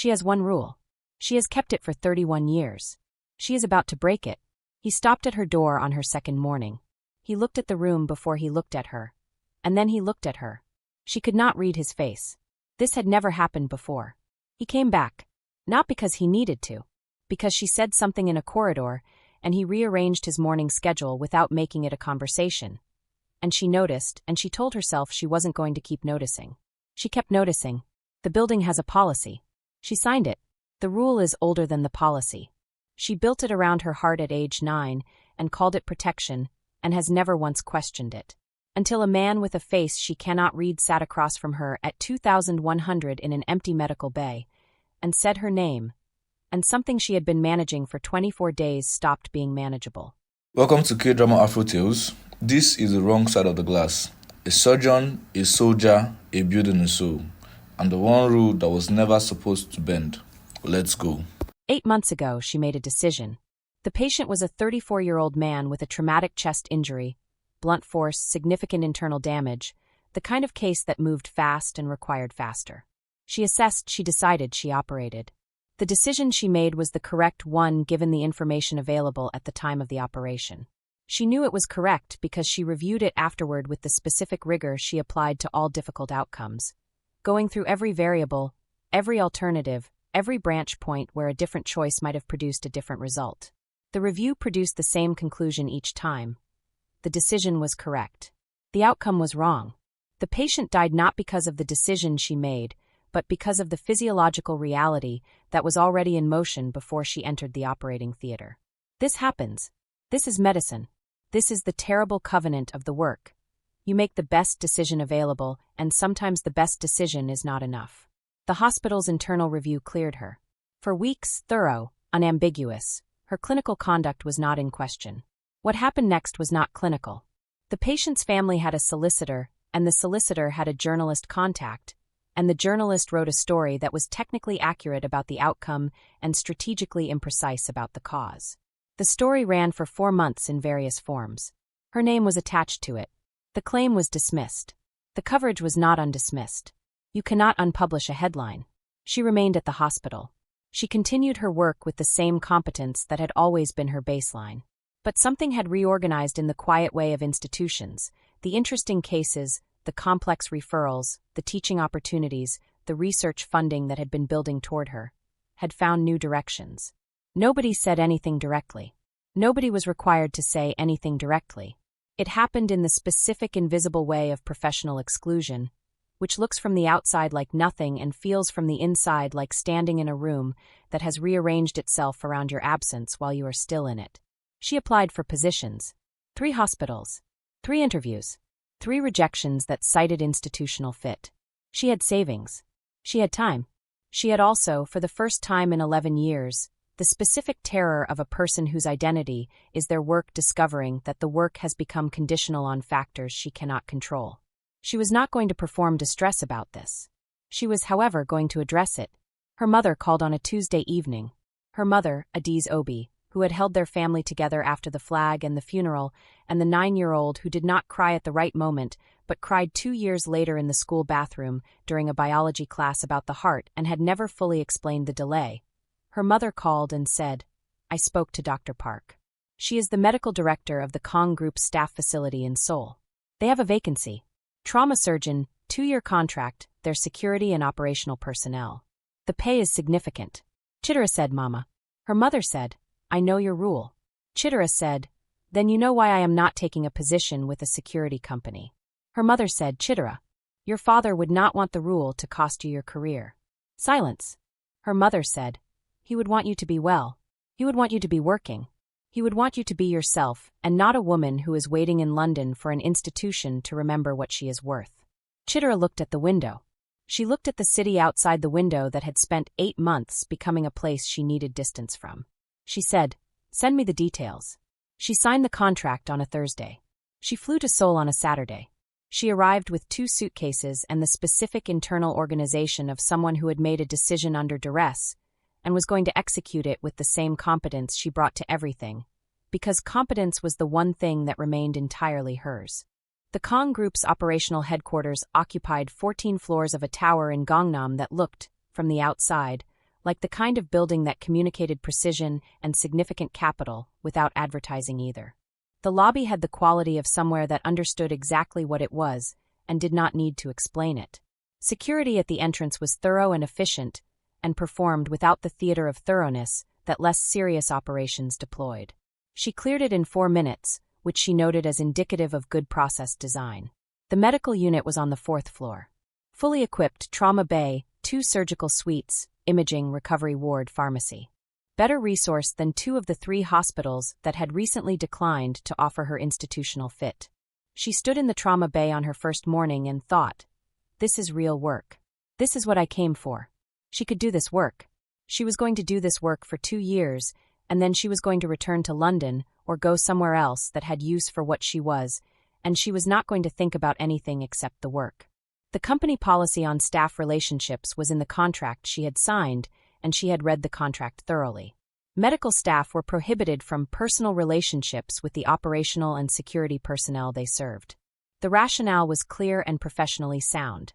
She has one rule. She has kept it for 31 years. She is about to break it. He stopped at her door on her second morning. He looked at the room before he looked at her. And then he looked at her. She could not read his face. This had never happened before. He came back. Not because he needed to. Because she said something in a corridor, and he rearranged his morning schedule without making it a conversation. And she noticed, and she told herself she wasn't going to keep noticing. She kept noticing. The building has a policy. She signed it. The rule is older than the policy. She built it around her heart at age 9 and called it protection, and has never once questioned it. Until a man with a face she cannot read sat across from her at 2100 in an empty medical bay, and said her name, and something she had been managing for 24 days stopped being manageable. Welcome to K-Drama Afro Tales. This is the wrong side of the glass. A surgeon, a soldier, a building in Seoul, and the one rule that was never supposed to bend. Let's go. 8 months ago, she made a decision. The patient was a 34-year-old man with a traumatic chest injury, blunt force, significant internal damage, the kind of case that moved fast and required faster. She assessed, she decided, she operated. The decision she made was the correct one given the information available at the time of the operation. She knew it was correct because she reviewed it afterward with the specific rigor she applied to all difficult outcomes, going through every variable, every alternative, every branch point where a different choice might have produced a different result. The review produced the same conclusion each time. The decision was correct. The outcome was wrong. The patient died not because of the decision she made, but because of the physiological reality that was already in motion before she entered the operating theater. This happens. This is medicine. This is the terrible covenant of the work. You make the best decision available, and sometimes the best decision is not enough. The hospital's internal review cleared her. For weeks, thorough, unambiguous, her clinical conduct was not in question. What happened next was not clinical. The patient's family had a solicitor, and the solicitor had a journalist contact, and the journalist wrote a story that was technically accurate about the outcome and strategically imprecise about the cause. The story ran for 4 months in various forms. Her name was attached to it. The claim was dismissed. The coverage was not undismissed. You cannot unpublish a headline. She remained at the hospital. She continued her work with the same competence that had always been her baseline. But something had reorganized in the quiet way of institutions. The interesting cases, the complex referrals, the teaching opportunities, the research funding that had been building toward her, had found new directions. Nobody said anything directly. Nobody was required to say anything directly. It happened in the specific invisible way of professional exclusion, which looks from the outside like nothing and feels from the inside like standing in a room that has rearranged itself around your absence while you are still in it. She applied for positions. 3 hospitals. 3 interviews. 3 rejections that cited institutional fit. She had savings. She had time. She had also, for the first time in 11 years, the specific terror of a person whose identity is their work discovering that the work has become conditional on factors she cannot control. She was not going to perform distress about this. She was, however, going to address it. Her mother called on a Tuesday evening. Her mother, Adiz Obi, who had held their family together after the flag and the funeral, and the 9-year-old who did not cry at the right moment, but cried 2 years later in the school bathroom during a biology class about the heart and had never fully explained the delay. Her mother called and said, "I spoke to Dr. Park. She is the medical director of the Kong Group's staff facility in Seoul. They have a vacancy. Trauma surgeon, 2-year contract, their security and operational personnel. The pay is significant." Chidera said, "Mama." Her mother said, "I know your rule." Chidera said, "Then you know why I am not taking a position with a security company." Her mother said, "Chidera, your father would not want the rule to cost you your career." Silence. Her mother said, "He would want you to be well. He would want you to be working. He would want you to be yourself and not a woman who is waiting in London for an institution to remember what she is worth." Chidera looked at the window. She looked at the city outside the window that had spent 8 months becoming a place she needed distance from. She said, "Send me the details." She signed the contract on a Thursday. She flew to Seoul on a Saturday. She arrived with 2 suitcases and the specific internal organization of someone who had made a decision under duress and was going to execute it with the same competence she brought to everything, because competence was the one thing that remained entirely hers. The Kong Group's operational headquarters occupied 14 floors of a tower in Gangnam that looked, from the outside, like the kind of building that communicated precision and significant capital without advertising either. The lobby had the quality of somewhere that understood exactly what it was and did not need to explain it. Security at the entrance was thorough and efficient, and performed without the theater of thoroughness that less serious operations deployed. She cleared it in 4 minutes, which she noted as indicative of good process design. The medical unit was on the 4th floor. Fully equipped, trauma bay, 2 surgical suites, imaging, recovery ward, pharmacy. Better resourced than 2 of the 3 hospitals that had recently declined to offer her institutional fit. She stood in the trauma bay on her first morning and thought, "This is real work. This is what I came for." She could do this work. She was going to do this work for 2 years, and then she was going to return to London or go somewhere else that had use for what she was, and she was not going to think about anything except the work. The company policy on staff relationships was in the contract she had signed, and she had read the contract thoroughly. Medical staff were prohibited from personal relationships with the operational and security personnel they served. The rationale was clear and professionally sound.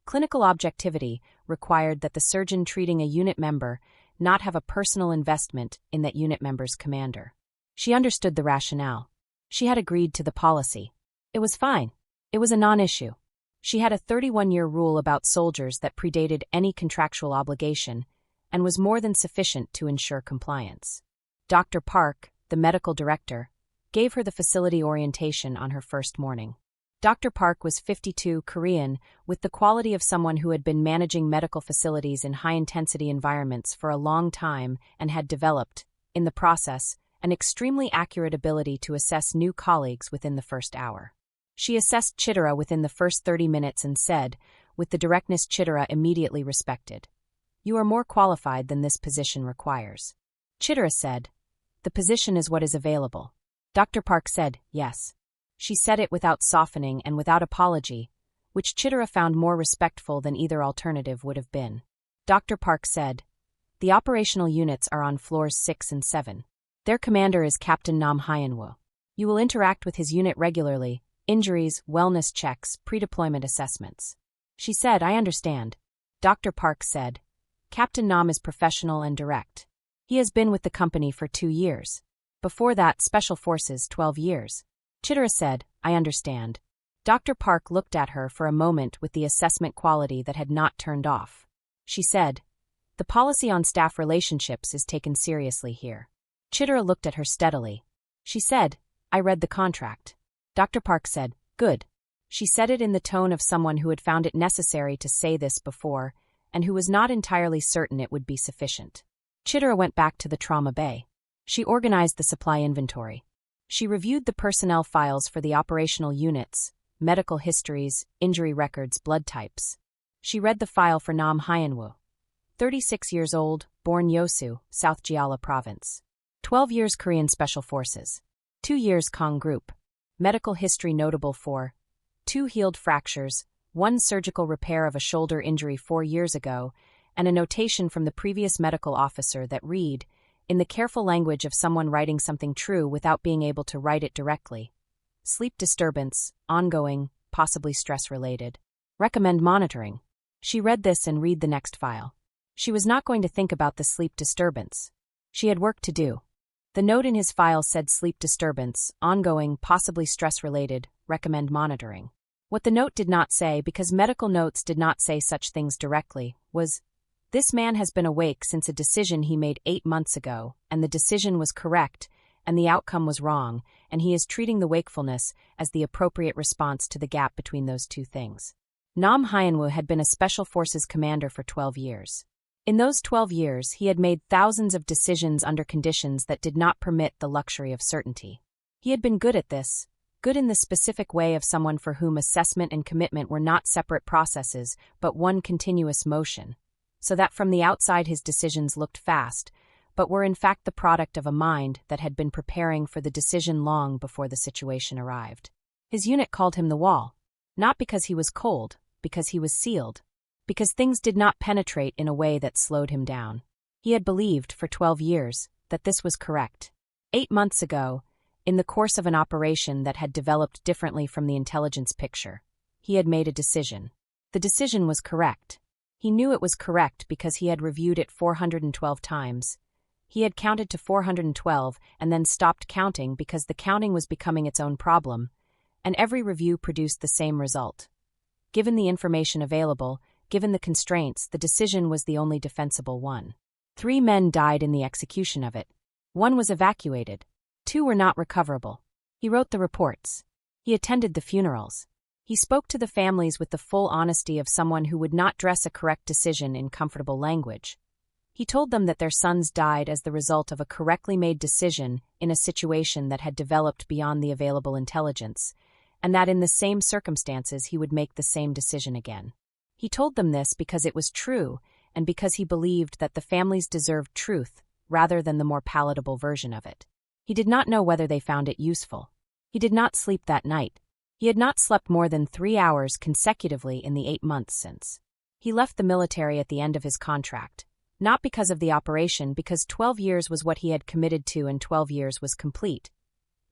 Clinical objectivity required that the surgeon treating a unit member not have a personal investment in that unit member's commander. She understood the rationale. She had agreed to the policy. It was fine. It was a non-issue. She had a 31-year rule about soldiers that predated any contractual obligation and was more than sufficient to ensure compliance. Dr. Park, the medical director, gave her the facility orientation on her first morning. Dr. Park was 52, Korean, with the quality of someone who had been managing medical facilities in high-intensity environments for a long time and had developed, in the process, an extremely accurate ability to assess new colleagues within the first hour. She assessed Chidera within the first 30 minutes and said, with the directness Chidera immediately respected, "You are more qualified than this position requires." Chidera said, "The position is what is available." Dr. Park said, "Yes." She said it without softening and without apology, which Chidera found more respectful than either alternative would have been. Dr. Park said, "The operational units are on floors 6 and 7. Their commander is Captain Nam Hyeonwoo. You will interact with his unit regularly, injuries, wellness checks, pre-deployment assessments." She said, "I understand." Dr. Park said, "Captain Nam is professional and direct. He has been with the company for 2 years. Before that, Special Forces, 12 years. Chidera said, "I understand." Dr. Park looked at her for a moment with the assessment quality that had not turned off. She said, "The policy on staff relationships is taken seriously here." Chidera looked at her steadily. She said, "I read the contract." Dr. Park said, "Good." She said it in the tone of someone who had found it necessary to say this before, and who was not entirely certain it would be sufficient. Chidera went back to the trauma bay. She organized the supply inventory. She reviewed the personnel files for the operational units, medical histories, injury records, blood types. She read the file for Nam Hyeonwoo, 36 years old, born Yeosu, South Jeolla Province. 12 years Korean Special Forces. 2 years Kong Group. Medical history notable for 2 healed fractures, 1 surgical repair of a shoulder injury 4 years ago, and a notation from the previous medical officer that read, in the careful language of someone writing something true without being able to write it directly. Sleep disturbance, ongoing, possibly stress-related. Recommend monitoring. She read this and read the next file. She was not going to think about the sleep disturbance. She had work to do. The note in his file said sleep disturbance, ongoing, possibly stress-related, recommend monitoring. What the note did not say, because medical notes did not say such things directly, was, "This man has been awake since a decision he made 8 months ago, and the decision was correct, and the outcome was wrong, and he is treating the wakefulness as the appropriate response to the gap between those 2 things." Nam Hyeonwoo had been a Special Forces commander for 12 years. In those 12 years, he had made thousands of decisions under conditions that did not permit the luxury of certainty. He had been good at this, good in the specific way of someone for whom assessment and commitment were not separate processes, but one continuous motion, so that from the outside his decisions looked fast, but were in fact the product of a mind that had been preparing for the decision long before the situation arrived. His unit called him the Wall, not because he was cold, because he was sealed, because things did not penetrate in a way that slowed him down. He had believed, for 12 years, that this was correct. 8 months ago, in the course of an operation that had developed differently from the intelligence picture, he had made a decision. The decision was correct. He knew it was correct because he had reviewed it 412 times. He had counted to 412 and then stopped counting because the counting was becoming its own problem, and every review produced the same result. Given the information available, given the constraints, the decision was the only defensible one. 3 men died in the execution of it. 1 was evacuated. 2 were not recoverable. He wrote the reports. He attended the funerals. He spoke to the families with the full honesty of someone who would not dress a correct decision in comfortable language. He told them that their sons died as the result of a correctly made decision in a situation that had developed beyond the available intelligence, and that in the same circumstances he would make the same decision again. He told them this because it was true and because he believed that the families deserved truth rather than the more palatable version of it. He did not know whether they found it useful. He did not sleep that night. He had not slept more than 3 hours consecutively in the 8 months since. He left the military at the end of his contract, not because of the operation, because 12 years was what he had committed to and 12 years was complete,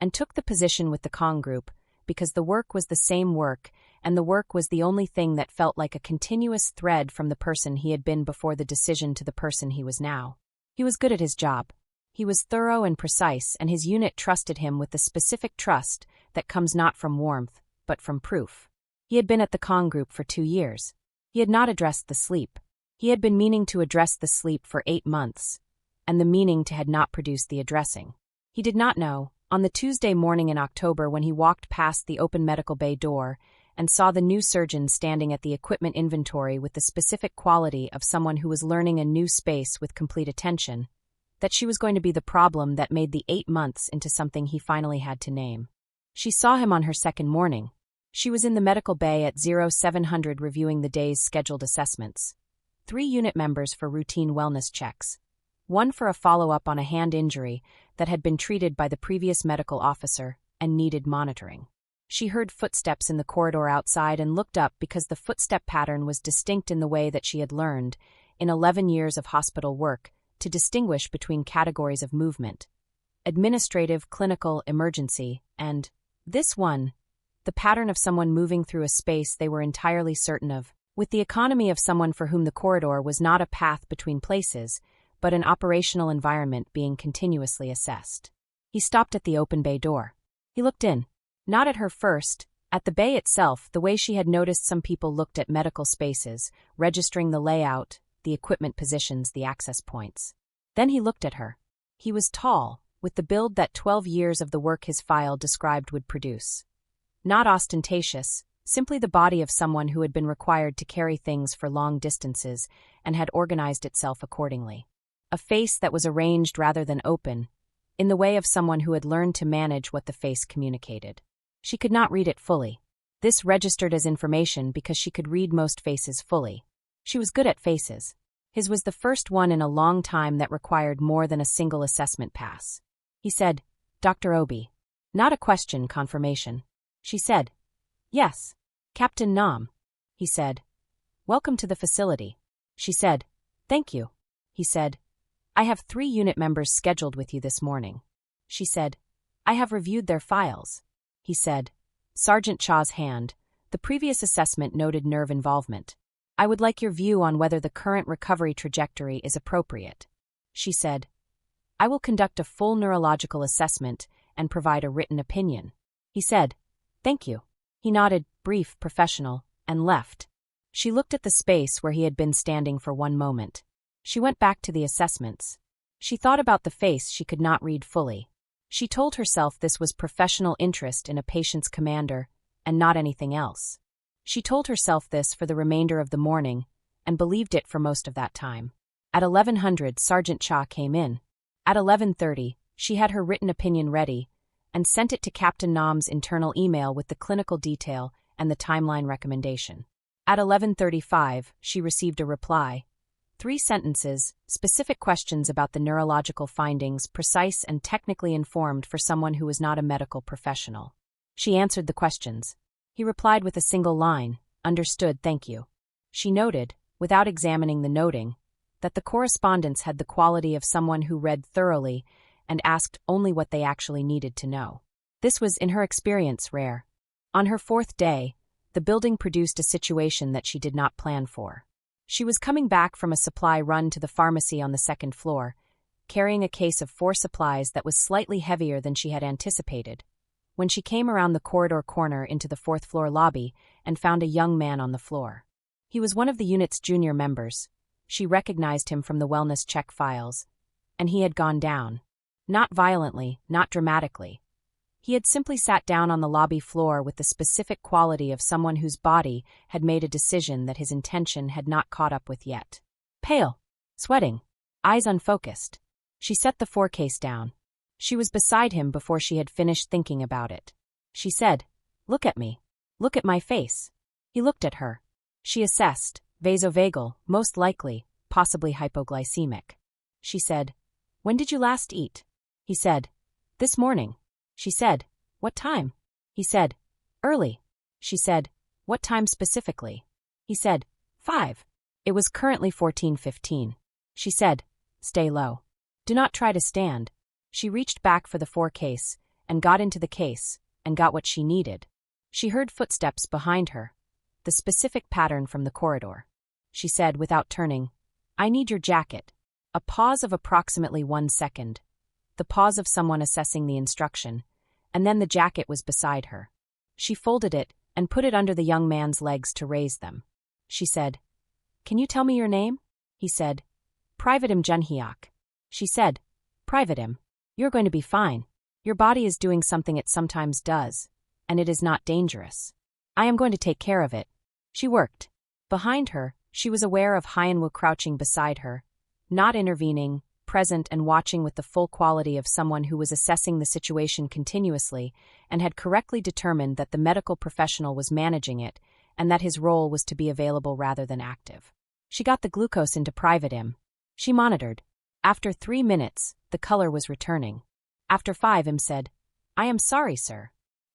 and took the position with the Kong Group because the work was the same work, and the work was the only thing that felt like a continuous thread from the person he had been before the decision to the person he was now. He was good at his job. He was thorough and precise, and his unit trusted him with the specific trust that comes not from warmth, but from proof. He had been at the Kong Group for 2 years. He had not addressed the sleep. He had been meaning to address the sleep for 8 months, and the meaning to had not produced the addressing. He did not know, on the Tuesday morning in October when he walked past the open medical bay door and saw the new surgeon standing at the equipment inventory with the specific quality of someone who was learning a new space with complete attention, that she was going to be the problem that made the 8 months into something he finally had to name. She saw him on her second morning. She was in the medical bay at 0700 reviewing the day's scheduled assessments. 3 unit members for routine wellness checks. 1 for a follow-up on a hand injury that had been treated by the previous medical officer and needed monitoring. She heard footsteps in the corridor outside and looked up because the footstep pattern was distinct in the way that she had learned, in 11 years of hospital work, to distinguish between categories of movement: administrative, clinical, emergency, and, this one, the pattern of someone moving through a space they were entirely certain of, with the economy of someone for whom the corridor was not a path between places, but an operational environment being continuously assessed. He stopped at the open bay door. He looked in. Not at her first, at the bay itself, the way she had noticed some people looked at medical spaces, registering the layout, the equipment positions, the access points. Then he looked at her. He was tall, with the build that 12 years of the work his file described would produce. Not ostentatious, simply the body of someone who had been required to carry things for long distances and had organized itself accordingly. A face that was arranged rather than open, in the way of someone who had learned to manage what the face communicated. She could not read it fully. This registered as information because she could read most faces fully. She was good at faces. His was the first one in a long time that required more than a single assessment pass. He said, "Dr. Obi." Not a question, confirmation. She said, "Yes. Captain Nam." He said, "Welcome to the facility." She said, "Thank you." He said, "I have 3 unit members scheduled with you this morning." She said, "I have reviewed their files." He said, Sergeant Cha's hand, the previous assessment noted nerve involvement. "I would like your view on whether the current recovery trajectory is appropriate." She said, "I will conduct a full neurological assessment and provide a written opinion." He said, "Thank you." He nodded, brief, professional, and left. She looked at the space where he had been standing for 1 moment. She went back to the assessments. She thought about the face she could not read fully. She told herself this was professional interest in a patient's commander, and not anything else. She told herself this for the remainder of the morning, and believed it for most of that time. At 1100, Sergeant Cha came in. At 11:30, she had her written opinion ready, and sent it to Captain Nam's internal email with the clinical detail and the timeline recommendation. At 11:35, she received a reply. 3 sentences, specific questions about the neurological findings, precise and technically informed for someone who was not a medical professional. She answered the questions. He replied with a single line, "Understood, thank you." She noted, without examining the noting, that the correspondence had the quality of someone who read thoroughly and asked only what they actually needed to know. This was, in her experience, rare. On her 4th day, the building produced a situation that she did not plan for. She was coming back from a supply run to the pharmacy on the second floor, carrying a case of 4 supplies that was slightly heavier than she had anticipated, when she came around the corridor corner into the 4th floor lobby and found a young man on the floor. He was one of the unit's junior members. She recognized him from the wellness check files, and he had gone down. Not violently, not dramatically. He had simply sat down on the lobby floor with the specific quality of someone whose body had made a decision that his intention had not caught up with yet. Pale, sweating, eyes unfocused. She set the 4 case down. She was beside him before she had finished thinking about it. She said, "Look at me. Look at my face." He looked at her. She assessed, vasovagal, most likely, possibly hypoglycemic. She said, "When did you last eat?" He said, "This morning." She said, "What time?" He said, "Early." She said, "What time specifically?" He said, 5. It was currently 14:15. She said, "Stay low. Do not try to stand." She reached back for the 4 case, and got into the case, and got what she needed. She heard footsteps behind her, the specific pattern from the corridor. She said, without turning, "I need your jacket." A pause of approximately 1 second. The pause of someone assessing the instruction, and then the jacket was beside her. She folded it and put it under the young man's legs to raise them. She said, "Can you tell me your name?" He said, "Private Im Junhyuk." She said, "Private Im, you're going to be fine. Your body is doing something it sometimes does, and it is not dangerous. I am going to take care of it." She worked. Behind her, she was aware of Hyeonwoo crouching beside her, not intervening, present and watching with the full quality of someone who was assessing the situation continuously and had correctly determined that the medical professional was managing it and that his role was to be available rather than active. She got the glucose into Private Im. She monitored. After 3 minutes, the color was returning. After 5, Im said, "I am sorry, sir."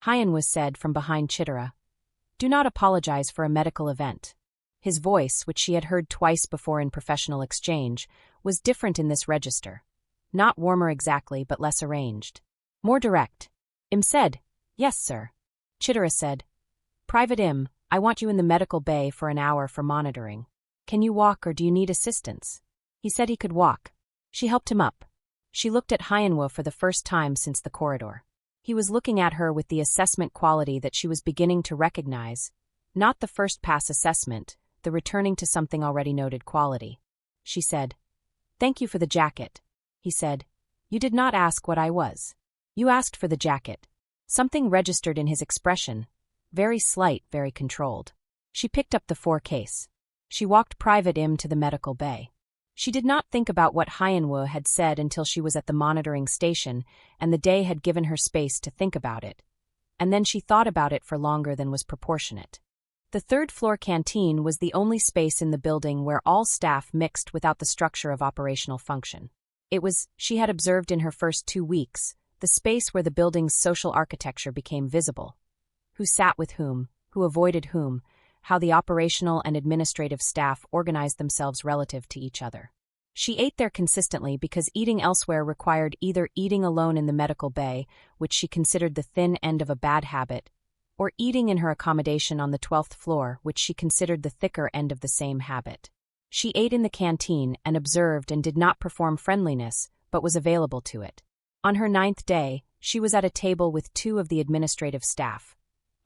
Hyeonwoo said from behind Chidera, "Do not apologize for a medical event." His voice, which she had heard twice before in professional exchange, was different in this register. Not warmer exactly, but less arranged. More direct. Im said, "Yes, sir." Chidera said, "Private Im, I want you in the medical bay for an hour for monitoring. Can you walk or do you need assistance?" He said he could walk. She helped him up. She looked at Hyeonwoo for the first time since the corridor. He was looking at her with the assessment quality that she was beginning to recognize, not the first pass assessment, the returning to something already noted quality. She said, "Thank you for the jacket." He said, "You did not ask what I was. You asked for the jacket." Something registered in his expression, very slight, very controlled. She picked up the 4 case. She walked Private Im to the medical bay. She did not think about what Hyeonwoo had said until she was at the monitoring station, and the day had given her space to think about it. And then she thought about it for longer than was proportionate. The 3rd floor canteen was the only space in the building where all staff mixed without the structure of operational function. It was, she had observed in her first 2 weeks, the space where the building's social architecture became visible. Who sat with whom, who avoided whom, how the operational and administrative staff organized themselves relative to each other. She ate there consistently because eating elsewhere required either eating alone in the medical bay, which she considered the thin end of a bad habit, or eating in her accommodation on the 12th floor, which she considered the thicker end of the same habit. She ate in the canteen and observed and did not perform friendliness, but was available to it. On her 9th day, she was at a table with 2 of the administrative staff.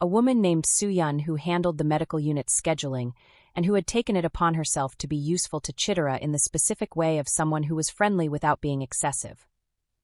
A woman named Soo-yeon who handled the medical unit's scheduling and who had taken it upon herself to be useful to Chidera in the specific way of someone who was friendly without being excessive.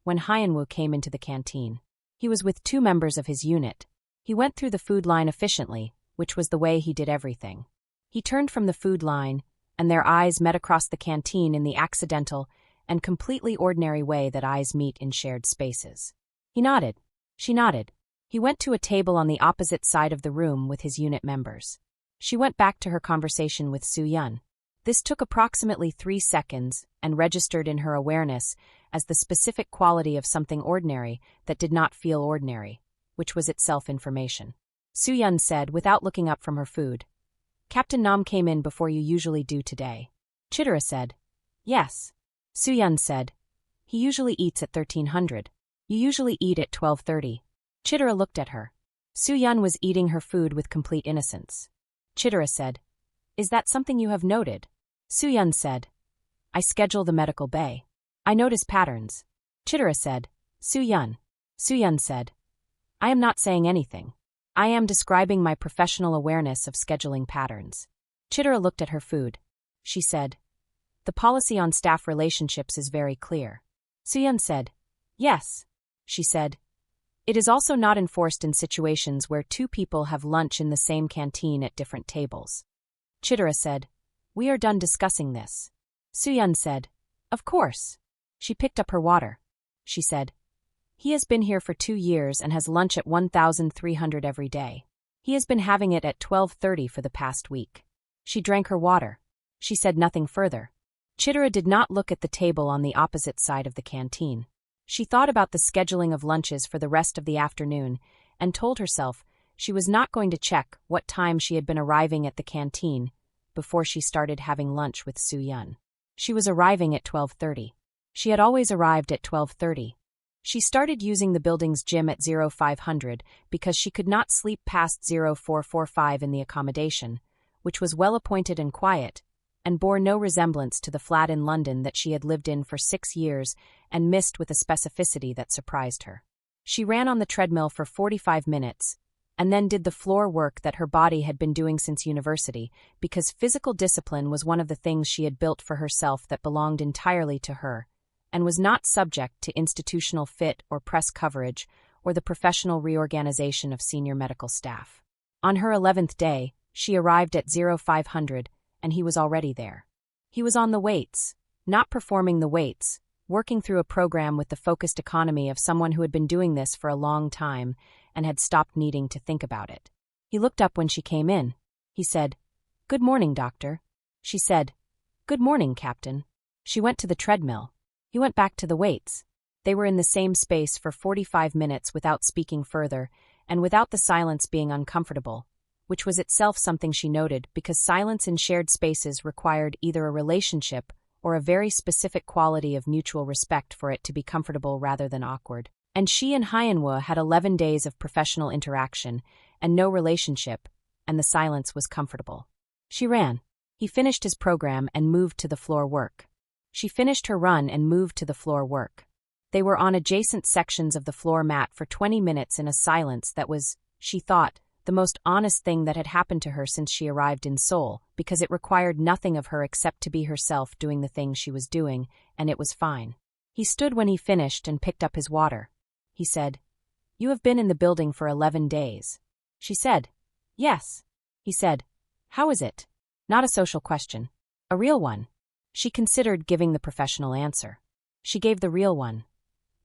When Hyeonwoo came into the canteen, he was with 2 members of his unit. He went through the food line efficiently, which was the way he did everything. He turned from the food line, and their eyes met across the canteen in the accidental and completely ordinary way that eyes meet in shared spaces. He nodded. She nodded. He went to a table on the opposite side of the room with his unit members. She went back to her conversation with Soo-yeon. This took approximately 3 seconds and registered in her awareness as the specific quality of something ordinary that did not feel ordinary, which was itself information. Soo-yeon said, without looking up from her food, "Captain Nam came in before you usually do today." Chidera said, "Yes." Soo-yeon said, "He usually eats at 1300. You usually eat at 12:30. Chidera looked at her. Soo-yeon was eating her food with complete innocence. Chidera said, "Is that something you have noted?" Soo-yeon said. I schedule the medical bay. I notice patterns. Chidera said. Soo-yeon. Soo-yeon said. I am not saying anything. I am describing my professional awareness of scheduling patterns. Chidera looked at her food. She said. The policy on staff relationships is very clear. Soo-yeon said. Yes. She said. It is also not enforced in situations where two people have lunch in the same canteen at different tables. Chidera said. We are done discussing this. Soo-yeon said. Of course. She picked up her water. She said. He has been here for 2 years and has lunch at 1,300 every day. He has been having it at 12:30 for the past week. She drank her water. She said nothing further. Chidera did not look at the table on the opposite side of the canteen. She thought about the scheduling of lunches for the rest of the afternoon and told herself she was not going to check what time she had been arriving at the canteen before she started having lunch with Soo-yeon. She was arriving at 12:30. She had always arrived at 12:30. She started using the building's gym at 0500 because she could not sleep past 0445 in the accommodation, which was well appointed and quiet, and bore no resemblance to the flat in London that she had lived in for 6 years and missed with a specificity that surprised her. She ran on the treadmill for 45 minutes, and then did the floor work that her body had been doing since university, because physical discipline was one of the things she had built for herself that belonged entirely to her, and was not subject to institutional fit or press coverage or the professional reorganization of senior medical staff. On her 11th day, she arrived at 0500, and he was already there. He was on the weights, not performing the weights, working through a program with the focused economy of someone who had been doing this for a long time and had stopped needing to think about it. He looked up when she came in. He said, "Good morning, doctor." She said, "Good morning, Captain." She went to the treadmill. He went back to the weights. They were in the same space for 45 minutes without speaking further, and without the silence being uncomfortable, which was itself something she noted because silence in shared spaces required either a relationship or a very specific quality of mutual respect for it to be comfortable rather than awkward. And she and Hyeonwoo had 11 days of professional interaction and no relationship, and the silence was comfortable. She ran. He finished his program and moved to the floor work. She finished her run and moved to the floor work. They were on adjacent sections of the floor mat for 20 minutes in a silence that was, she thought, the most honest thing that had happened to her since she arrived in Seoul, because it required nothing of her except to be herself doing the thing she was doing, and it was fine. He stood when he finished and picked up his water. He said, "You have been in the building for 11 days. She said, "Yes." He said, "How is it?" Not a social question. A real one. She considered giving the professional answer. She gave the real one.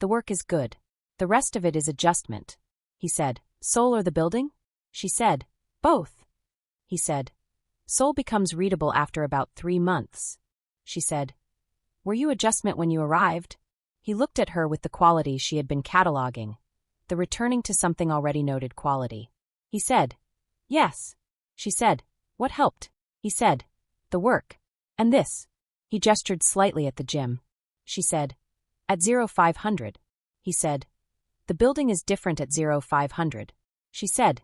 The work is good. The rest of it is adjustment. He said, "Seoul or the building?" She said, "Both." He said, "Seoul becomes readable after about 3 months." She said, "Were you adjustment when you arrived?" He looked at her with the quality she had been cataloging, the returning to something already noted quality. He said, "Yes." She said, "What helped?" He said, "The work. And this." He gestured slightly at the gym. She said, "At 0500. He said, "The building is different at 0500. She said,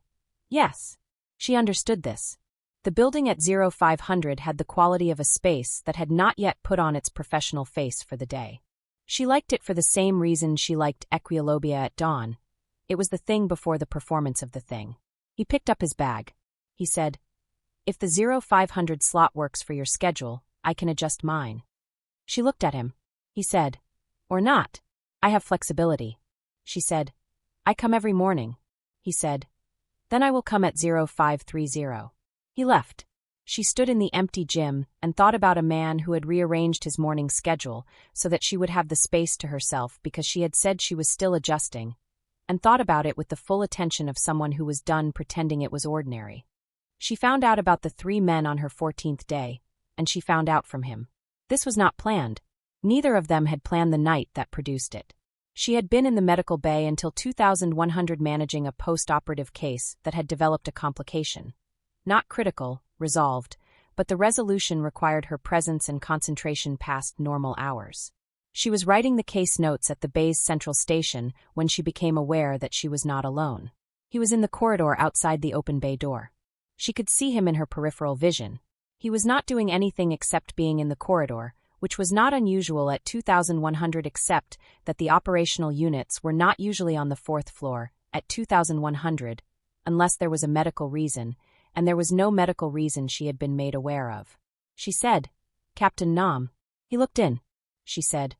"Yes." She understood this. The building at 0500 had the quality of a space that had not yet put on its professional face for the day. She liked it for the same reason she liked Equiolobia at dawn. It was the thing before the performance of the thing. He picked up his bag. He said, "If the 0500 slot works for your schedule, I can adjust mine." She looked at him. He said, "Or not. I have flexibility." She said, "I come every morning." He said, "Then I will come at 0530. He left. She stood in the empty gym and thought about a man who had rearranged his morning schedule so that she would have the space to herself because she had said she was still adjusting, and thought about it with the full attention of someone who was done pretending it was ordinary. She found out about the 3 men on her 14th day, and she found out from him. This was not planned. Neither of them had planned the night that produced it. She had been in the medical bay until 2100 managing a post-operative case that had developed a complication. Not critical, resolved, but the resolution required her presence and concentration past normal hours. She was writing the case notes at the bay's central station when she became aware that she was not alone. He was in the corridor outside the open bay door. She could see him in her peripheral vision. He was not doing anything except being in the corridor, which was not unusual at 2100 except that the operational units were not usually on the fourth floor, at 2100, unless there was a medical reason, and there was no medical reason she had been made aware of. She said, "Captain Nam." He looked in. She said,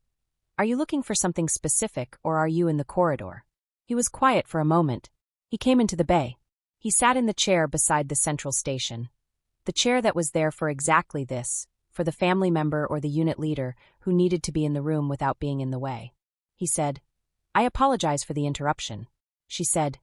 "Are you looking for something specific or are you in the corridor?" He was quiet for a moment. He came into the bay. He sat in the chair beside the central station. The chair that was there for exactly this, for the family member or the unit leader who needed to be in the room without being in the way. He said, "I apologize for the interruption." She said,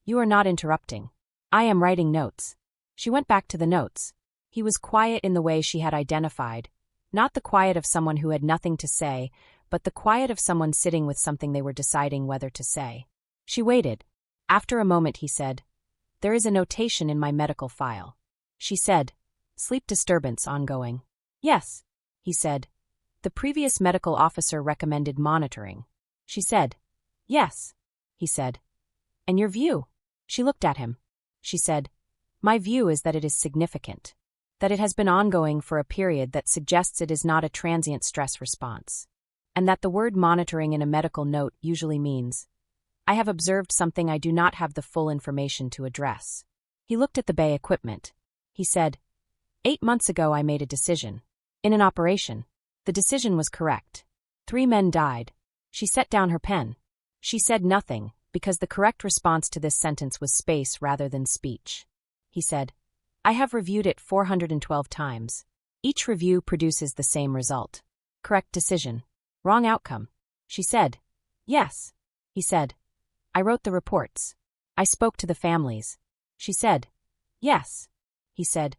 "You are not interrupting. I am writing notes." She went back to the notes. He was quiet in the way she had identified, not the quiet of someone who had nothing to say, but the quiet of someone sitting with something they were deciding whether to say. She waited. After a moment he said, "There is a notation in my medical file." She said, "Sleep disturbance ongoing." "Yes," he said. "The previous medical officer recommended monitoring." She said, "Yes," he said. "And your view?" She looked at him. She said, "My view is that it is significant, that it has been ongoing for a period that suggests it is not a transient stress response, and that the word monitoring in a medical note usually means, I have observed something I do not have the full information to address." He looked at the bay equipment. He said, 8 months ago I made a decision. In an operation. The decision was correct. 3 men died. She set down her pen. She said nothing, because the correct response to this sentence was space rather than speech. He said, "I have reviewed it 412 times. Each review produces the same result. Correct decision. Wrong outcome." She said, "Yes." He said, "I wrote the reports. I spoke to the families." She said, "Yes." He said,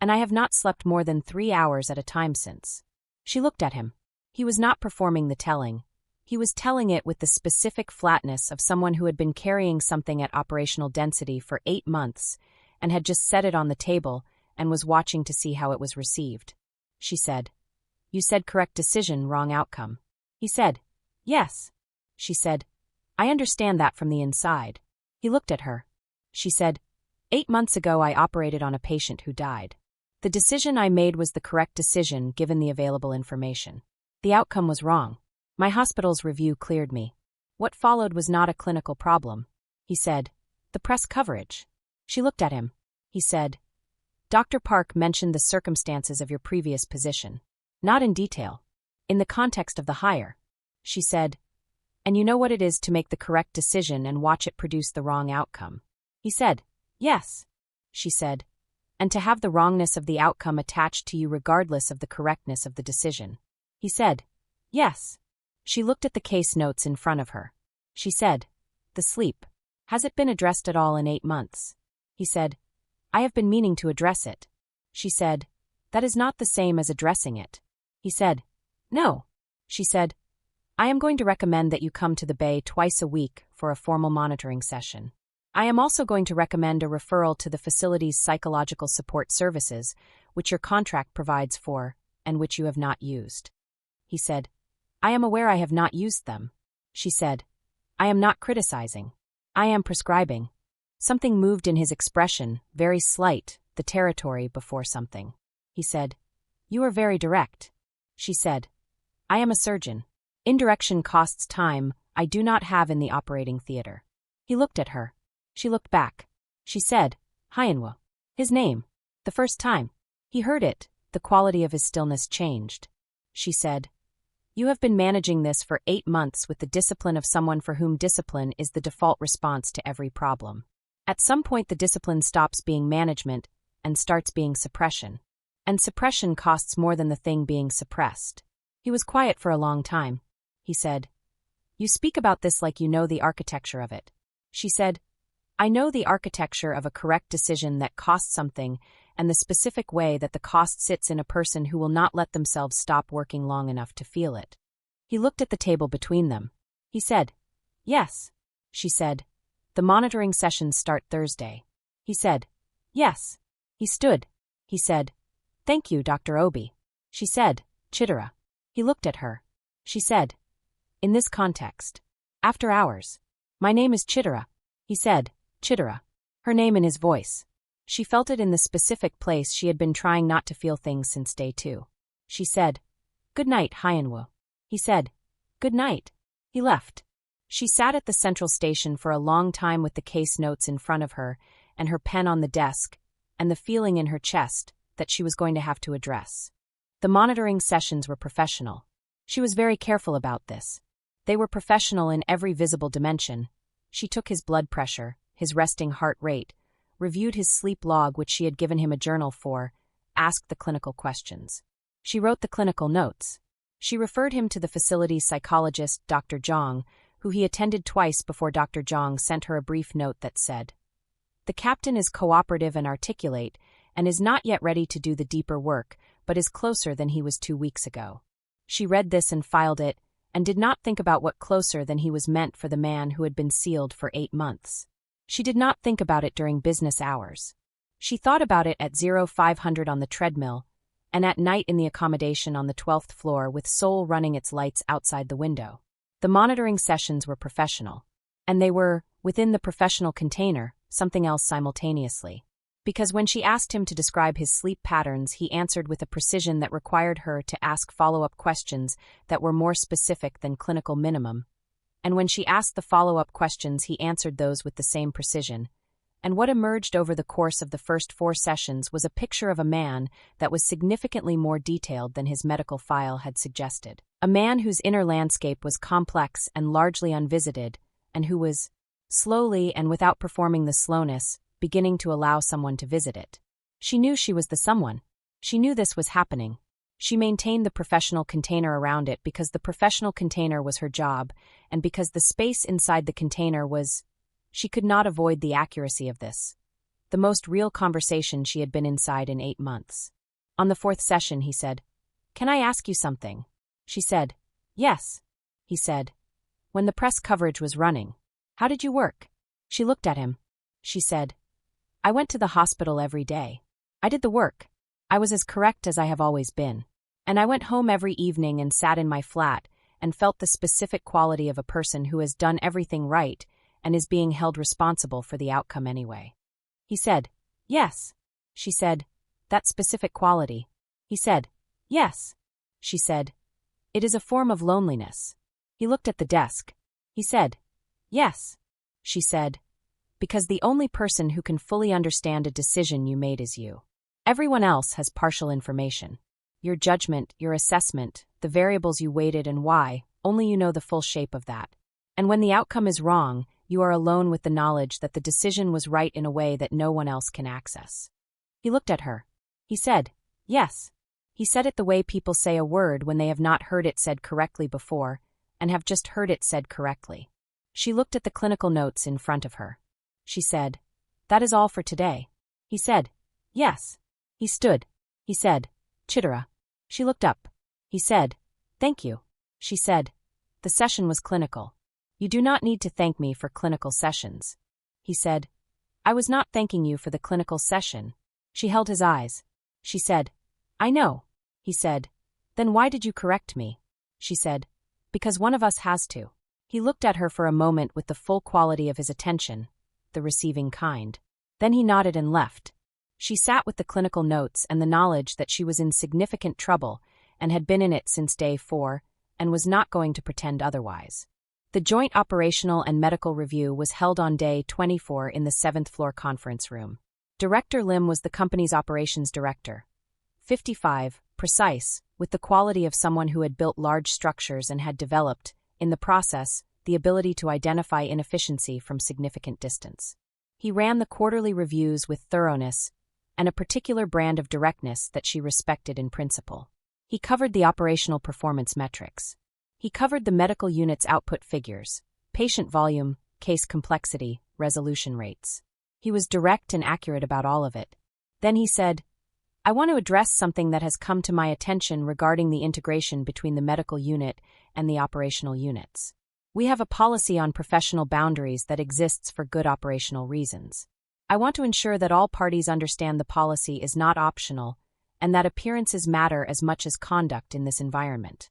"And I have not slept more than 3 hours at a time since." She looked at him. He was not performing the telling. He was telling it with the specific flatness of someone who had been carrying something at operational density for 8 months and had just set it on the table and was watching to see how it was received. She said, "You said correct decision, wrong outcome." He said, "Yes." She said, "I understand that from the inside." He looked at her. She said, 8 months ago I operated on a patient who died. The decision I made was the correct decision given the available information. The outcome was wrong. My hospital's review cleared me. What followed was not a clinical problem." He said, "The press coverage." She looked at him. He said, "Dr. Park mentioned the circumstances of your previous position. Not in detail. In the context of the hire." She said, "And you know what it is to make the correct decision and watch it produce the wrong outcome." He said, "Yes." She said, "And to have the wrongness of the outcome attached to you regardless of the correctness of the decision." He said, "Yes." She looked at the case notes in front of her. She said, "The sleep. Has it been addressed at all in 8 months?" He said, "I have been meaning to address it." She said, "That is not the same as addressing it." He said, "No." She said, "I am going to recommend that you come to the bay twice a week for a formal monitoring session. I am also going to recommend a referral to the facility's psychological support services, which your contract provides for, and which you have not used." He said, "I am aware I have not used them." She said, "I am not criticizing. I am prescribing." Something moved in his expression, very slight, the territory before something. He said, "You are very direct." She said, "I am a surgeon. Indirection costs time I do not have in the operating theater." He looked at her. She looked back. She said, "Hyeonwoo." His name. The first time. He heard it, the quality of his stillness changed. She said, "You have been managing this for 8 months with the discipline of someone for whom discipline is the default response to every problem. At some point the discipline stops being management and starts being suppression. And suppression costs more than the thing being suppressed." He was quiet for a long time. He said, "You speak about this like you know the architecture of it." She said, "I know the architecture of a correct decision that costs something and the specific way that the cost sits in a person who will not let themselves stop working long enough to feel it." He looked at the table between them. He said, "Yes." She said, "The monitoring sessions start Thursday." He said, "Yes." He stood. He said, "Thank you, Dr. Obi." She said, "Chidera." He looked at her. She said, "In this context. After hours. My name is Chidera." He said, "Chidera." Her name in his voice. She felt it in the specific place she had been trying not to feel things since day 2. She said, "Good night, Hyeonwoo." He said, "Good night." He left. She sat at the central station for a long time with the case notes in front of her and her pen on the desk, and the feeling in her chest that she was going to have to address. The monitoring sessions were professional. She was very careful about this. They were professional in every visible dimension. She took his blood pressure, his resting heart rate, reviewed his sleep log, which she had given him a journal for, asked the clinical questions. She wrote the clinical notes. She referred him to the facility's psychologist, Dr. Jong, who he attended twice before Dr. Jong sent her a brief note that said, "The captain is cooperative and articulate, and is not yet ready to do the deeper work, but is closer than he was 2 weeks ago." She read this and filed it, and did not think about what closer than he was meant for the man who had been sealed for 8 months. She did not think about it during business hours. She thought about it at 0500 on the treadmill, and at night in the accommodation on the 12th floor with Seoul running its lights outside the window. The monitoring sessions were professional. And they were, within the professional container, something else simultaneously. Because when she asked him to describe his sleep patterns, he answered with a precision that required her to ask follow-up questions that were more specific than clinical minimum. And when she asked the follow-up questions, he answered those with the same precision. And what emerged over the course of the first 4 sessions was a picture of a man that was significantly more detailed than his medical file had suggested. A man whose inner landscape was complex and largely unvisited, and who was, slowly and without performing the slowness, beginning to allow someone to visit it. She knew she was the someone. She knew this was happening. She maintained the professional container around it because the professional container was her job, and because the space inside the container was... She could not avoid the accuracy of this. The most real conversation she had been inside in 8 months. On the 4th session, he said, "Can I ask you something?" She said, "Yes." He said, "When the press coverage was running, how did you work?" She looked at him. She said, "I went to the hospital every day. I did the work. I was as correct as I have always been. And I went home every evening and sat in my flat and felt the specific quality of a person who has done everything right and is being held responsible for the outcome anyway." He said, "Yes." She said, "That specific quality." He said, "Yes." She said, "It is a form of loneliness." He looked at the desk. He said, "Yes." She said, "Because the only person who can fully understand a decision you made is you. Everyone else has partial information. Your judgment, your assessment, the variables you weighted and why, only you know the full shape of that. And when the outcome is wrong, you are alone with the knowledge that the decision was right in a way that no one else can access." He looked at her. He said, "Yes." He said it the way people say a word when they have not heard it said correctly before, and have just heard it said correctly. She looked at the clinical notes in front of her. She said, "That is all for today." He said, "Yes." He stood. He said, "Chidera." She looked up. He said, "Thank you." She said, "The session was clinical. You do not need to thank me for clinical sessions." He said, "I was not thanking you for the clinical session." She held his eyes. She said, "I know." He said, "Then why did you correct me?" She said, "Because one of us has to." He looked at her for a moment with the full quality of his attention, the receiving kind. Then he nodded and left. She sat with the clinical notes and the knowledge that she was in significant trouble and had been in it since day 4 and was not going to pretend otherwise. The joint operational and medical review was held on day 24 in the 7th floor conference room. Director Lim was the company's operations director. 55, precise, with the quality of someone who had built large structures and had developed, in the process, the ability to identify inefficiency from significant distance. He ran the quarterly reviews with thoroughness and a particular brand of directness that she respected in principle. He covered the operational performance metrics. He covered the medical unit's output figures, patient volume, case complexity, resolution rates. He was direct and accurate about all of it. Then he said, "I want to address something that has come to my attention regarding the integration between the medical unit and the operational units. We have a policy on professional boundaries that exists for good operational reasons. I want to ensure that all parties understand the policy is not optional and that appearances matter as much as conduct in this environment."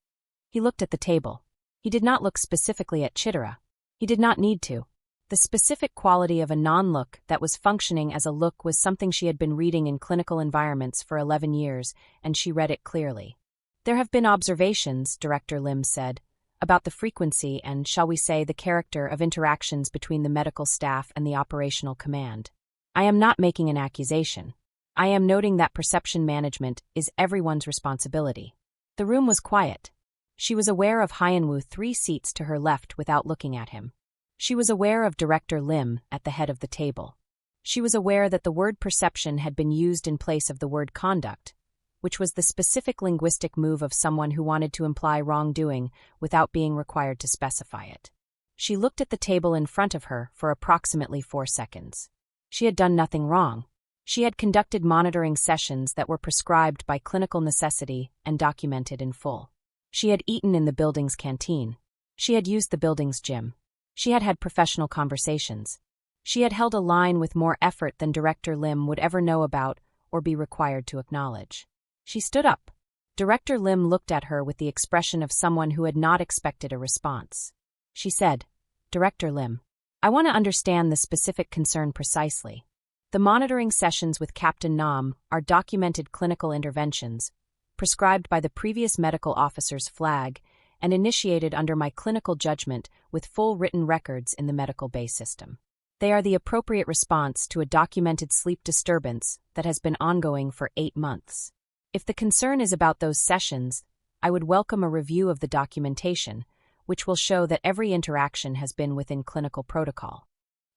He looked at the table. He did not look specifically at Chidera. He did not need to. The specific quality of a non-look that was functioning as a look was something she had been reading in clinical environments for 11 years, and she read it clearly. There have been observations, Director Lim said, about the frequency and, shall we say, the character of interactions between the medical staff and the operational command. I am not making an accusation. I am noting that perception management is everyone's responsibility. The room was quiet. She was aware of Hyeonwoo 3 seats to her left without looking at him. She was aware of Director Lim at the head of the table. She was aware that the word perception had been used in place of the word conduct, which was the specific linguistic move of someone who wanted to imply wrongdoing without being required to specify it. She looked at the table in front of her for approximately 4 seconds. She had done nothing wrong. She had conducted monitoring sessions that were prescribed by clinical necessity and documented in full. She had eaten in the building's canteen. She had used the building's gym. She had had professional conversations. She had held a line with more effort than Director Lim would ever know about or be required to acknowledge. She stood up. Director Lim looked at her with the expression of someone who had not expected a response. She said, "Director Lim, I want to understand the specific concern precisely. The monitoring sessions with Captain Nam are documented clinical interventions, prescribed by the previous medical officer's flag, and initiated under my clinical judgment with full written records in the medical bay system. They are the appropriate response to a documented sleep disturbance that has been ongoing for 8 months. If the concern is about those sessions, I would welcome a review of the documentation, which will show that every interaction has been within clinical protocol."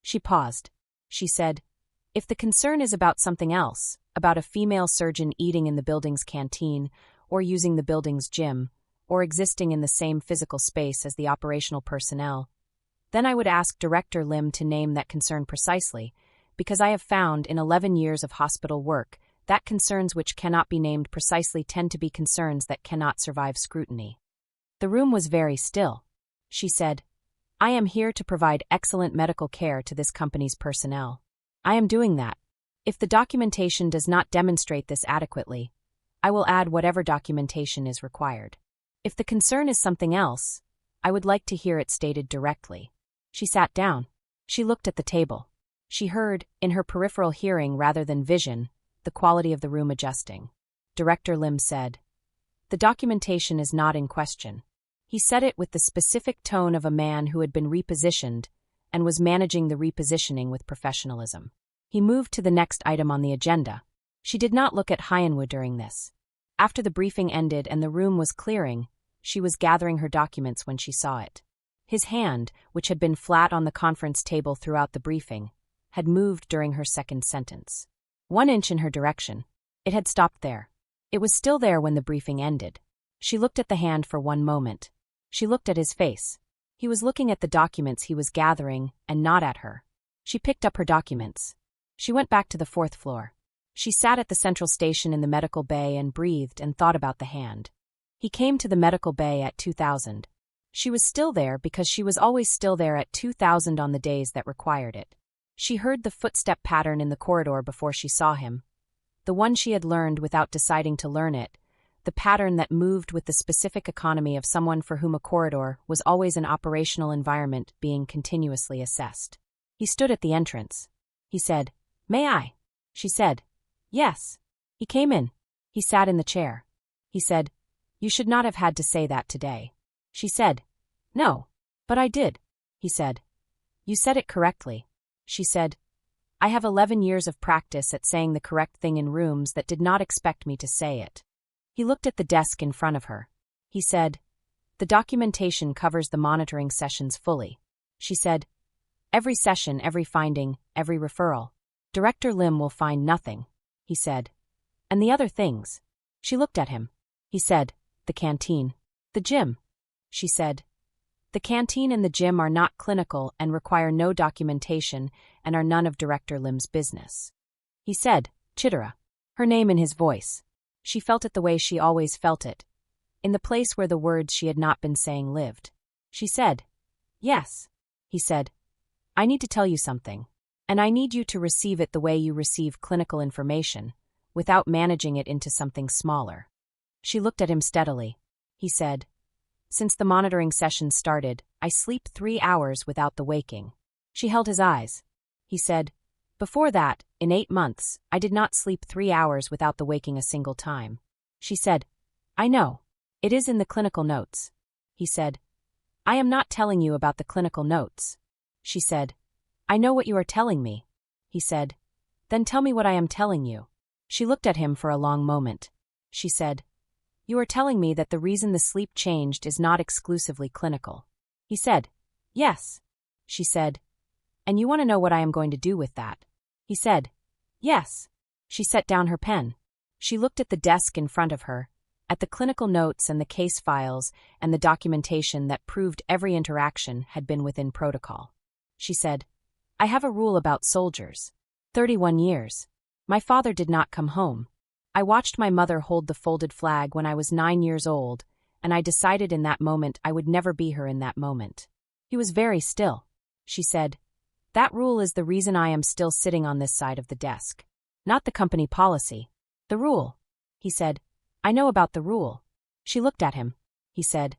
She paused. She said, "If the concern is about something else, about a female surgeon eating in the building's canteen, or using the building's gym, or existing in the same physical space as the operational personnel, then I would ask Director Lim to name that concern precisely, because I have found in 11 years of hospital work that concerns which cannot be named precisely tend to be concerns that cannot survive scrutiny." The room was very still. She said, "I am here to provide excellent medical care to this company's personnel. I am doing that. If the documentation does not demonstrate this adequately, I will add whatever documentation is required. If the concern is something else, I would like to hear it stated directly." She sat down. She looked at the table. She heard, in her peripheral hearing rather than vision, the quality of the room adjusting. Director Lim said, "The documentation is not in question." He said it with the specific tone of a man who had been repositioned and was managing the repositioning with professionalism. He moved to the next item on the agenda. She did not look at Hyeonwoo during this. After the briefing ended and the room was clearing, she was gathering her documents when she saw it. His hand, which had been flat on the conference table throughout the briefing, had moved during her second sentence. 1 inch in her direction. It had stopped there. It was still there when the briefing ended. She looked at the hand for 1 moment. She looked at his face. He was looking at the documents he was gathering and not at her. She picked up her documents. She went back to the 4th floor. She sat at the central station in the medical bay and breathed and thought about the hand. He came to the medical bay at 2000. She was still there because she was always still there at 2000 on the days that required it. She heard the footstep pattern in the corridor before she saw him. The one she had learned without deciding to learn it, the pattern that moved with the specific economy of someone for whom a corridor was always an operational environment being continuously assessed. He stood at the entrance. He said, "May I?" She said, "Yes." He came in. He sat in the chair. He said, "You should not have had to say that today." She said, "No, but I did." He said, "You said it correctly." She said, "I have 11 years of practice at saying the correct thing in rooms that did not expect me to say it." He looked at the desk in front of her. He said, "The documentation covers the monitoring sessions fully." She said, "Every session, every finding, every referral. Director Lim will find nothing." He said, "And the other things?" She looked at him. He said, "The canteen. The gym." She said, "The canteen and the gym are not clinical and require no documentation and are none of Director Lim's business." He said, "Chidera." Her name in his voice. She felt it the way she always felt it, in the place where the words she had not been saying lived. She said, "Yes." He said, "I need to tell you something, and I need you to receive it the way you receive clinical information, without managing it into something smaller." She looked at him steadily. He said, "Since the monitoring session started, I sleep 3 hours without the waking. She held his eyes. He said, "Before that, in 8 months, I did not sleep 3 hours without the waking a single time." She said, "I know. It is in the clinical notes." He said, "I am not telling you about the clinical notes." She said, "I know what you are telling me." He said, "Then tell me what I am telling you." She looked at him for a long moment. She said, "You are telling me that the reason the sleep changed is not exclusively clinical." He said, "Yes." She said, "And you want to know what I am going to do with that?" He said, "Yes." She set down her pen. She looked at the desk in front of her, at the clinical notes and the case files and the documentation that proved every interaction had been within protocol. She said, "I have a rule about soldiers. 31 years. My father did not come home. I watched my mother hold the folded flag when I was 9 years old, and I decided in that moment I would never be her in that moment." He was very still. She said, "That rule is the reason I am still sitting on this side of the desk. Not the company policy. The rule." He said, "I know about the rule." She looked at him. He said,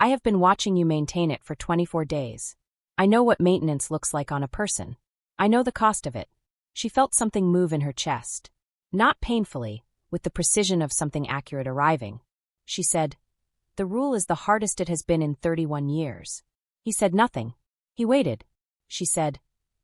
"I have been watching you maintain it for 24 days. I know what maintenance looks like on a person. I know the cost of it." She felt something move in her chest. Not painfully, with the precision of something accurate arriving. She said, "The rule is the hardest it has been in 31 years. He said nothing. He waited. She said,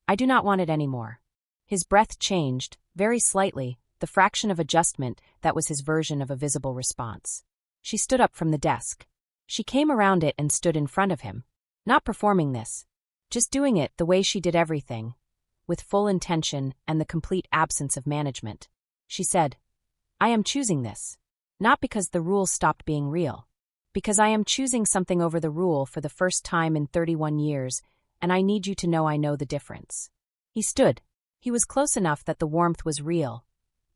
"I do not want it anymore." His breath changed, very slightly, the fraction of adjustment that was his version of a visible response. She stood up from the desk. She came around it and stood in front of him. Not performing this. Just doing it the way she did everything, with full intention and the complete absence of management. She said, "I am choosing this. Not because the rule stopped being real. Because I am choosing something over the rule for the first time in 31 years, and I need you to know I know the difference." He stood. He was close enough that the warmth was real.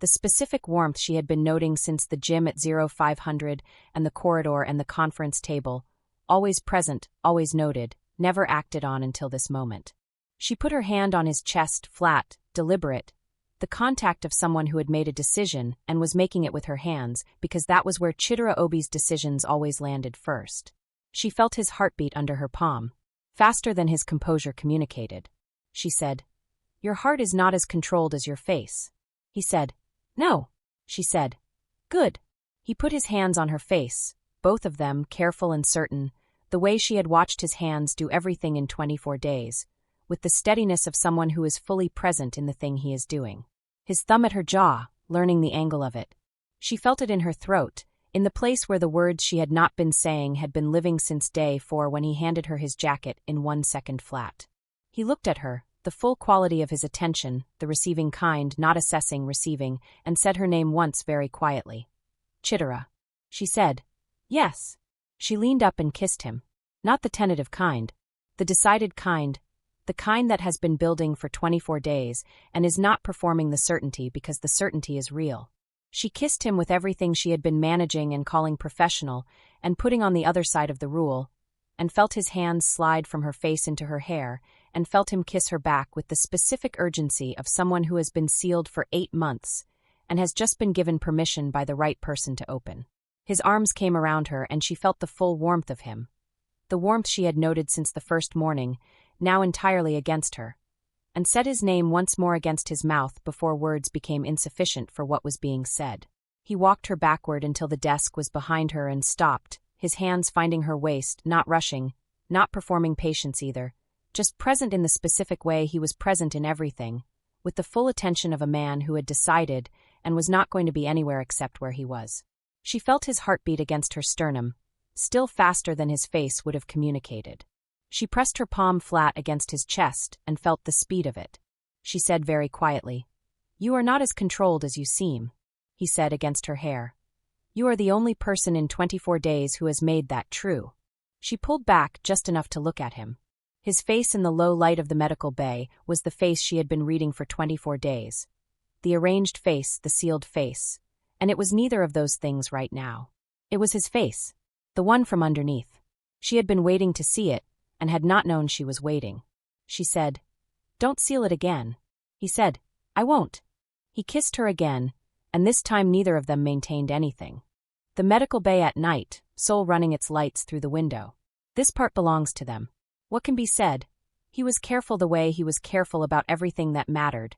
The specific warmth she had been noting since the gym at 0500 and the corridor and the conference table, always present, always noted, never acted on until this moment. She put her hand on his chest, flat, deliberate, the contact of someone who had made a decision and was making it with her hands because that was where Chidera Obi's decisions always landed first. She felt his heartbeat under her palm, faster than his composure communicated. She said, "Your heart is not as controlled as your face." He said, "No." She said, "Good." He put his hands on her face, both of them careful and certain, the way she had watched his hands do everything in 24 days, with the steadiness of someone who is fully present in the thing he is doing. His thumb at her jaw, learning the angle of it. She felt it in her throat, in the place where the words she had not been saying had been living since day 4 when he handed her his jacket in 1 second flat. He looked at her, the full quality of his attention, the receiving kind, not assessing, receiving, and said her name once very quietly. "Chidera." She said, "Yes." She leaned up and kissed him. Not the tentative kind. The decided kind. The kind that has been building for 24 days and is not performing the certainty because the certainty is real. She kissed him with everything she had been managing and calling professional and putting on the other side of the rule, and felt his hands slide from her face into her hair, and felt him kiss her back with the specific urgency of someone who has been sealed for 8 months and has just been given permission by the right person to open. His arms came around her and she felt the full warmth of him. The warmth she had noted since the first morning, now entirely against her, and said his name once more against his mouth before words became insufficient for what was being said. He walked her backward until the desk was behind her and stopped, his hands finding her waist, not rushing, not performing patience either, just present in the specific way he was present in everything, with the full attention of a man who had decided and was not going to be anywhere except where he was. She felt his heartbeat against her sternum, still faster than his face would have communicated. She pressed her palm flat against his chest and felt the speed of it. She said very quietly, "You are not as controlled as you seem," he said against her hair. "You are the only person in 24 days who has made that true." She pulled back just enough to look at him. His face in the low light of the medical bay was the face she had been reading for 24 days. The arranged face, the sealed face. And it was neither of those things right now. It was his face, the one from underneath. She had been waiting to see it, and had not known she was waiting. She said, "Don't seal it again." He said, "I won't." He kissed her again, and this time neither of them maintained anything. The medical bay at night, Seoul running its lights through the window. This part belongs to them. What can be said? He was careful the way he was careful about everything that mattered,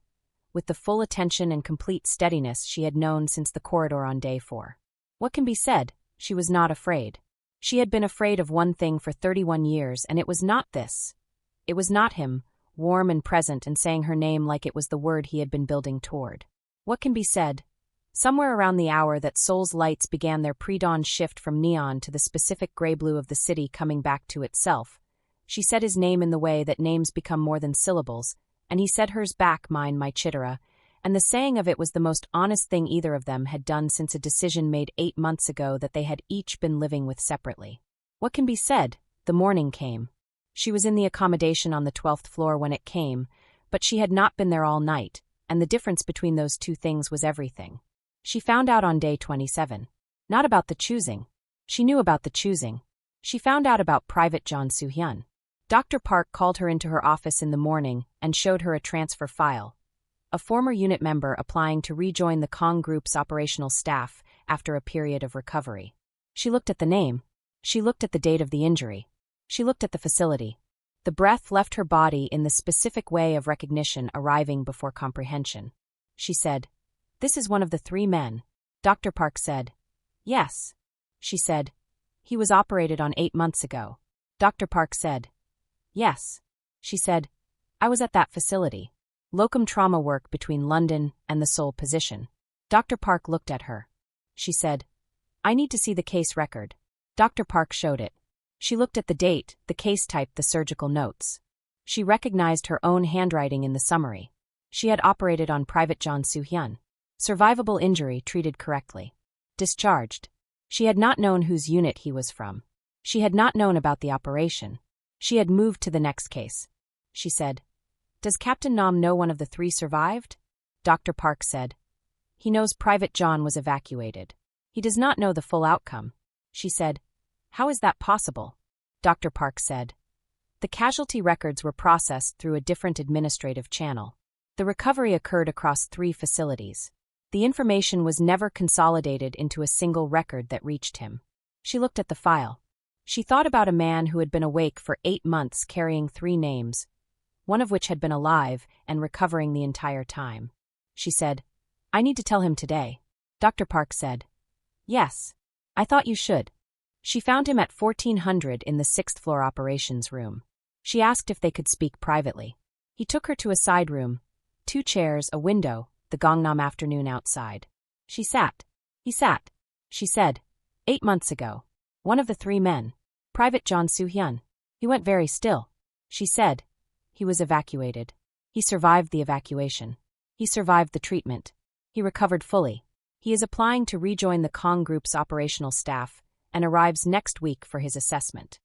with the full attention and complete steadiness she had known since the corridor on day 4. What can be said? She was not afraid. She had been afraid of one thing for 31 years, and it was not this. It was not him, warm and present and saying her name like it was the word he had been building toward. What can be said? Somewhere around the hour that Seoul's lights began their pre-dawn shift from neon to the specific gray-blue of the city coming back to itself, she said his name in the way that names become more than syllables, and he said hers back, mine, my Chidera, and the saying of it was the most honest thing either of them had done since a decision made 8 months ago that they had each been living with separately. What can be said? The morning came. She was in the accommodation on the 12th floor when it came, but she had not been there all night, and the difference between those two things was everything. She found out on day 27. Not about the choosing. She knew about the choosing. She found out about Private John Soo-hyun. Dr. Park called her into her office in the morning and showed her a transfer file. A former unit member applying to rejoin the Kong Group's operational staff after a period of recovery. She looked at the name. She looked at the date of the injury. She looked at the facility. The breath left her body in the specific way of recognition arriving before comprehension. She said, "This is one of the 3 men." Dr. Park said, "Yes." She said, "He was operated on 8 months ago." Dr. Park said, "Yes." She said, "I was at that facility. Locum trauma work between London and the Seoul position." Dr. Park looked at her. She said, "I need to see the case record." Dr. Park showed it. She looked at the date, the case type, the surgical notes. She recognized her own handwriting in the summary. She had operated on Private John Soo-hyun. Survivable injury treated correctly. Discharged. She had not known whose unit he was from. She had not known about the operation. She had moved to the next case. She said, "Does Captain Nam know one of the 3 survived?" Dr. Park said, "He knows Private John was evacuated. He does not know the full outcome." She said, "How is that possible?" Dr. Park said, "The casualty records were processed through a different administrative channel. The recovery occurred across 3 facilities. The information was never consolidated into a single record that reached him." She looked at the file. She thought about a man who had been awake for 8 months carrying 3 names, one of which had been alive and recovering the entire time. She said, "I need to tell him today." Dr. Park said, "Yes. I thought you should." She found him at 1400 in the 6th floor operations room. She asked if they could speak privately. He took her to a side room, 2 chairs, a window, the Gangnam afternoon outside. She sat. He sat. She said, "8 months ago. One of the 3 men. Private John Soo-hyun. He went very still." She said, "He was evacuated. He survived the evacuation. He survived the treatment. He recovered fully. He is applying to rejoin the Kong Group's operational staff and arrives next week for his assessment."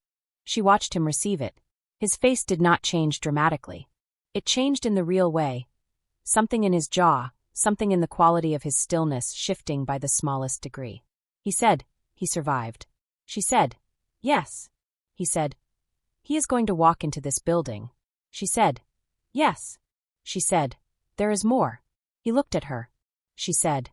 She watched him receive it. His face did not change dramatically. It changed in the real way. Something in his jaw, something in the quality of his stillness shifting by the smallest degree. He said, "He survived." She said, "Yes." He said, "He is going to walk into this building." She said, "Yes." She said, "There is more." He looked at her. She said,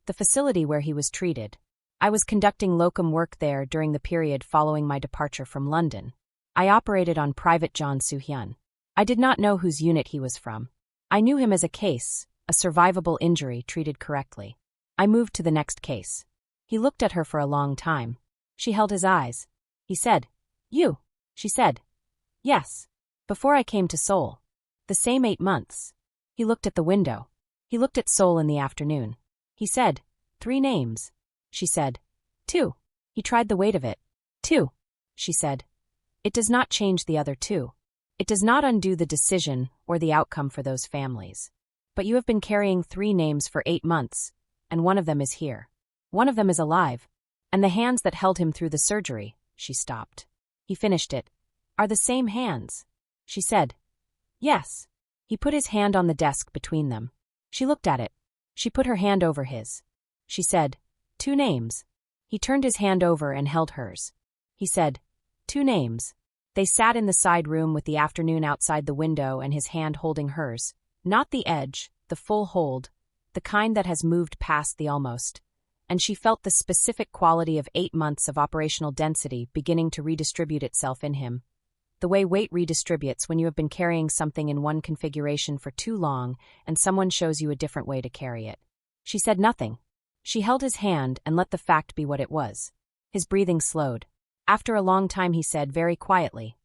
"The facility where he was treated. I was conducting locum work there during the period following my departure from London. I operated on Private John Soo-hyun. I did not know whose unit he was from. I knew him as a case, a survivable injury treated correctly. I moved to the next case." He looked at her for a long time. She held his eyes. He said, "You?" She said, "Yes. Before I came to Seoul. The same 8 months." He looked at the window. He looked at Seoul in the afternoon. He said, "3 names." She said, "2." He tried the weight of it. 2. She said, "It does not change the other 2. It does not undo the decision or the outcome for those families. But you have been carrying 3 names for 8 months, and one of them is here. One of them is alive. And the hands that held him through the surgery," she stopped. He finished it, "are the same hands." She said, "Yes." He put his hand on the desk between them. She looked at it. She put her hand over his. She said, "2 names." He turned his hand over and held hers. He said, "2 names." They sat in the side room with the afternoon outside the window and his hand holding hers. Not the edge, the full hold, the kind that has moved past the almost. And she felt the specific quality of 8 months of operational density beginning to redistribute itself in him. the way weight redistributes when you have been carrying something in one configuration for too long and someone shows you a different way to carry it. She said nothing. She held his hand and let the fact be what it was. His breathing slowed. After a long time he said very quietly,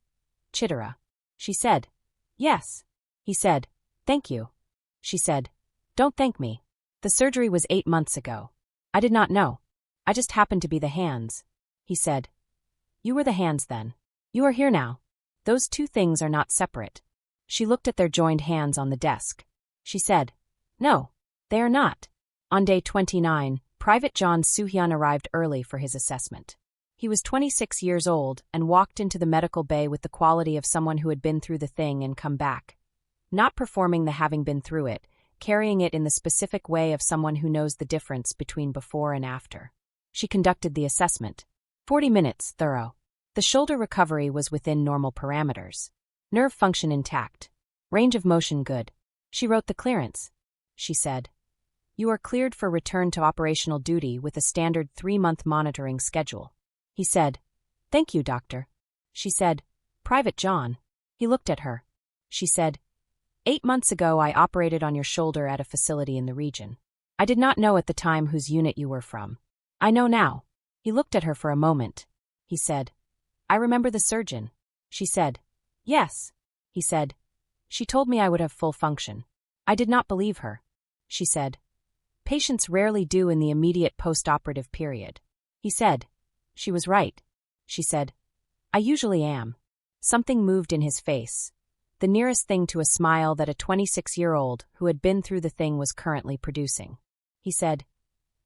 "Chidera." She said, "Yes." He said, "Thank you." She said, "Don't thank me. The surgery was 8 months ago. I did not know. I just happened to be the hands." He said, "You were the hands then. You are here now. Those two things are not separate." She looked at their joined hands on the desk. She said, "No, they are not." On day 29, Private John Soo-hyun arrived early for his assessment. He was 26 years old and walked into the medical bay with the quality of someone who had been through the thing and come back. Not performing the having been through it, carrying it in the specific way of someone who knows the difference between before and after. She conducted the assessment. 40 minutes, thorough. The shoulder recovery was within normal parameters. Nerve function intact. Range of motion good. She wrote the clearance. She said, "You are cleared for return to operational duty with a standard 3-month monitoring schedule." He said, "Thank you, doctor." She said, "Private John." He looked at her. She said, 8 months ago I operated on your shoulder at a facility in the region. I did not know at the time whose unit you were from. I know now." He looked at her for a moment. He said, "I remember the surgeon." She said, "Yes." He said, "She told me I would have full function." I did not believe her. She said, "Patients rarely do in the immediate post-operative period." He said, "She was right." She said, "I usually am." Something moved in his face. The nearest thing to a smile that a 26-year-old who had been through the thing was currently producing. He said,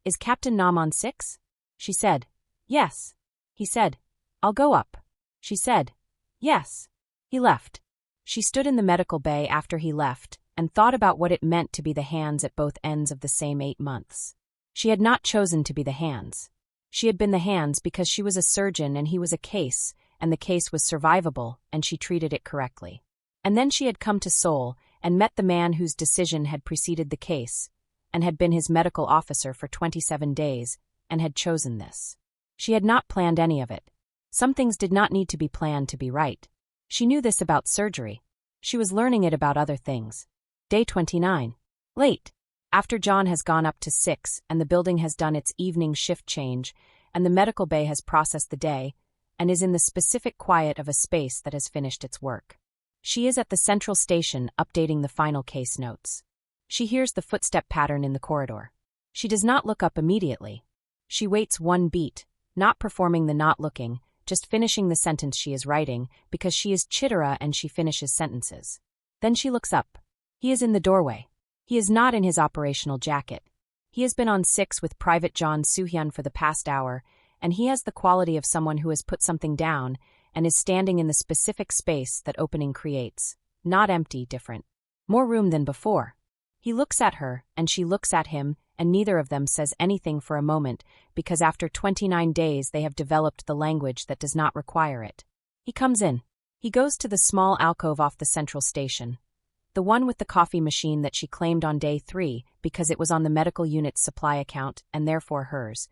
"Is Captain Nam on 6? She said, "Yes." He said, "I'll go up." She said, "Yes." He left. She stood in the medical bay after he left and thought about what it meant to be the hands at both ends of the same 8 months. She had not chosen to be the hands. She had been the hands because she was a surgeon and he was a case, and the case was survivable, and she treated it correctly. And then she had come to Seoul and met the man whose decision had preceded the case, and had been his medical officer for 27 days, and had chosen this. She had not planned any of it. Some things did not need to be planned to be right. She knew this about surgery. She was learning it about other things. Day 29. Late. After John has gone up to 6 and the building has done its evening shift change, and the medical bay has processed the day, and is in the specific quiet of a space that has finished its work. She is at the central station updating the final case notes. She hears the footstep pattern in the corridor. She does not look up immediately. She waits 1 beat, not performing the not looking, just finishing the sentence she is writing, because she is Chidera and she finishes sentences. Then she looks up. He is in the doorway. He is not in his operational jacket. He has been on 6 with Private John Soo-hyun for the past hour, and he has the quality of someone who has put something down and is standing in the specific space that opening creates. Not empty, different. More room than before. He looks at her, and she looks at him, and neither of them says anything for a moment, because after 29 days they have developed the language that does not require it. He comes in. He goes to the small alcove off the central station. The one with the coffee machine that she claimed on day 3 because it was on the medical unit's supply account and therefore hers.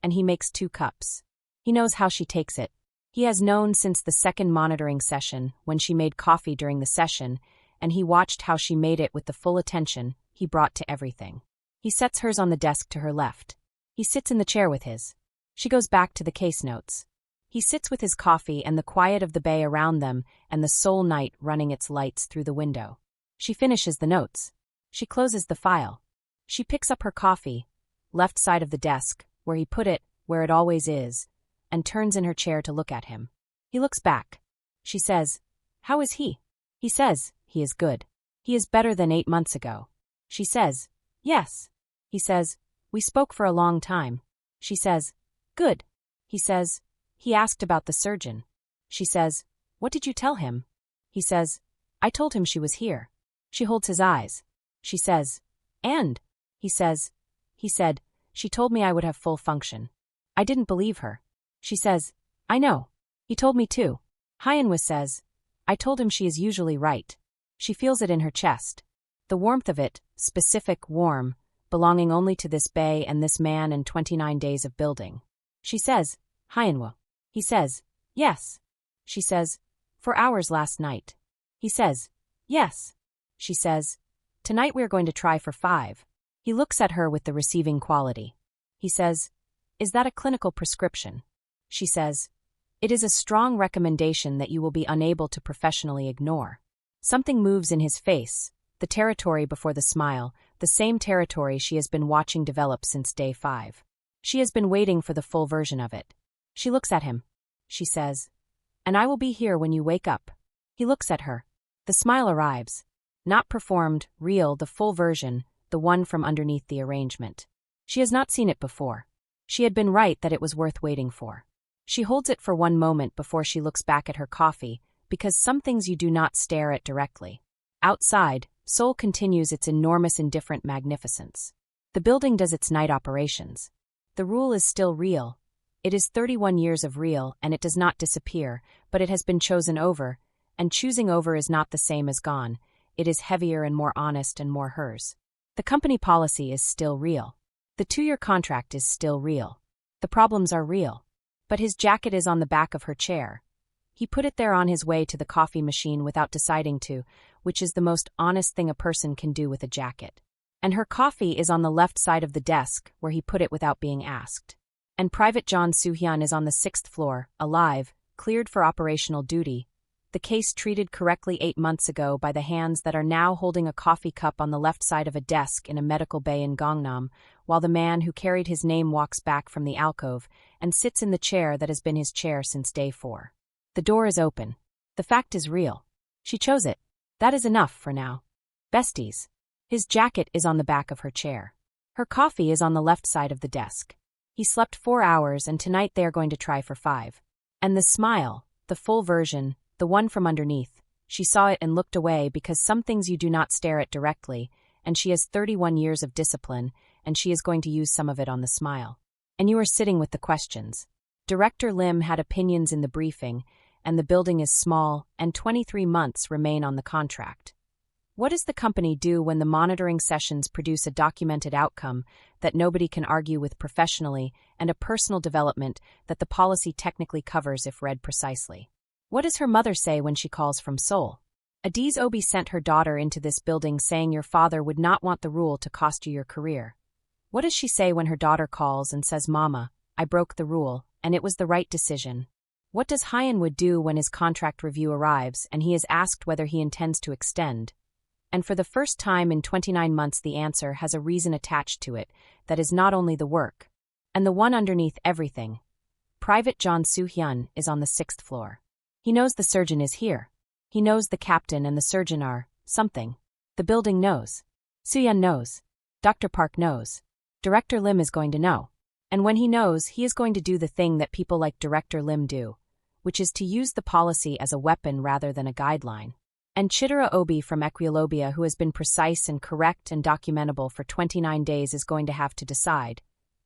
And he makes 2 cups. He knows how she takes it. He has known since the second monitoring session when she made coffee during the session, and he watched how she made it with the full attention he brought to everything. He sets hers on the desk to her left. He sits in the chair with his. She goes back to the case notes. He sits with his coffee and the quiet of the bay around them and the Seoul night running its lights through the window. She finishes the notes. She closes the file. She picks up her coffee, left side of the desk, where he put it, where it always is, and turns in her chair to look at him. He looks back. She says, "How is he?" He says, "He is good. He is better than 8 months ago." She says, "Yes." He says, "We spoke for a long time." She says, "Good." He says, "He asked about the surgeon." She says, "What did you tell him?" He says, "I told him she was here." She holds his eyes. She says, "And?" He says, "He said, she told me I would have full function." I didn't believe her. She says, "I know. He told me too." Hyeonwoo says, "I told him she is usually right." She feels it in her chest. The warmth of it, specific, warm, belonging only to this bay and this man and 29 days of building. She says, "Hyeonwoo." He says, "Yes." She says, For hours last night. He says, yes. She says, tonight we are going to try for 5. He looks at her with the receiving quality. He says, is that a clinical prescription? She says, it is a strong recommendation that you will be unable to professionally ignore. Something moves in his face, the territory before the smile, the same territory she has been watching develop since day 5. She has been waiting for the full version of it. She looks at him. She says, and I will be here when you wake up. He looks at her. The smile arrives. Not performed, real, the full version, the one from underneath the arrangement. She has not seen it before. She had been right that it was worth waiting for. She holds it for one moment before she looks back at her coffee, because some things you do not stare at directly. Outside, Seoul continues its enormous indifferent magnificence. The building does its night operations. The rule is still real. It is 31 years of real, and it does not disappear, but it has been chosen over, and choosing over is not the same as gone. It is heavier and more honest and more hers. The company policy is still real. The 2-year contract is still real. The problems are real. But his jacket is on the back of her chair. He put it there on his way to the coffee machine without deciding to, which is the most honest thing a person can do with a jacket. And her coffee is on the left side of the desk, where he put it without being asked. And Private John Soo-hyun is on the 6th floor, alive, cleared for operational duty. The case treated correctly 8 months ago by the hands that are now holding a coffee cup on the left side of a desk in a medical bay in Gangnam, while the man who carried his name walks back from the alcove and sits in the chair that has been his chair since day 4. The door is open. The fact is real. She chose it. That is enough for now. Besties. His jacket is on the back of her chair. Her coffee is on the left side of the desk. He slept 4 hours, and tonight they are going to try for 5. And the smile, the full version, the one from underneath, she saw it and looked away because some things you do not stare at directly, and she has 31 years of discipline, and she is going to use some of it on the smile. And you are sitting with the questions. Director Lim had opinions in the briefing, and the building is small, and 23 months remain on the contract. What does the company do when the monitoring sessions produce a documented outcome that nobody can argue with professionally and a personal development that the policy technically covers if read precisely? What does her mother say when she calls from Seoul? Adiz Obi sent her daughter into this building saying your father would not want the rule to cost you your career. What does she say when her daughter calls and says, Mama, I broke the rule, and it was the right decision? What does Hyeonwoo do when his contract review arrives and he is asked whether he intends to extend? And for the first time in 29 months the answer has a reason attached to it that is not only the work, and the one underneath everything. Private John Soo-hyun is on the 6th floor. He knows the surgeon is here. He knows the captain and the surgeon are something. The building knows. Soo-hyun knows. Dr. Park knows. Director Lim is going to know. And when he knows, he is going to do the thing that people like Director Lim do, which is to use the policy as a weapon rather than a guideline. And Chidera Obi from Equiolobia, who has been precise and correct and documentable for 29 days, is going to have to decide,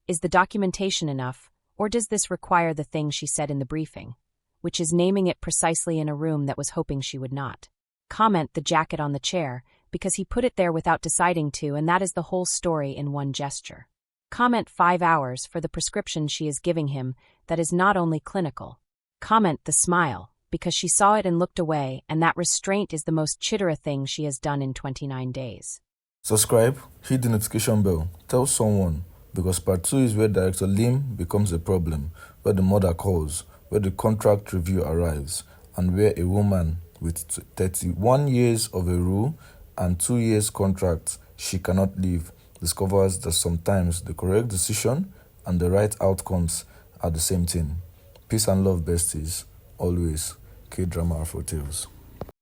is the documentation enough, or does this require the thing she said in the briefing, which is naming it precisely in a room that was hoping she would not comment the jacket on the chair, because he put it there without deciding to, and that is the whole story in one gesture. Comment 5 hours for the prescription she is giving him that is not only clinical. Comment the smile, because she saw it and looked away, and that restraint is the most Chidera thing she has done in 29 days. Subscribe, hit the notification bell, tell someone, because part 2 is where Director Lim becomes a problem, where the mother calls, where the contract review arrives, and where a woman with 31 years of a rule and 2 years contract she cannot leave discovers that sometimes the correct decision and the right outcomes are the same thing. Peace and love, besties. Always. K-Drama Afro Tales.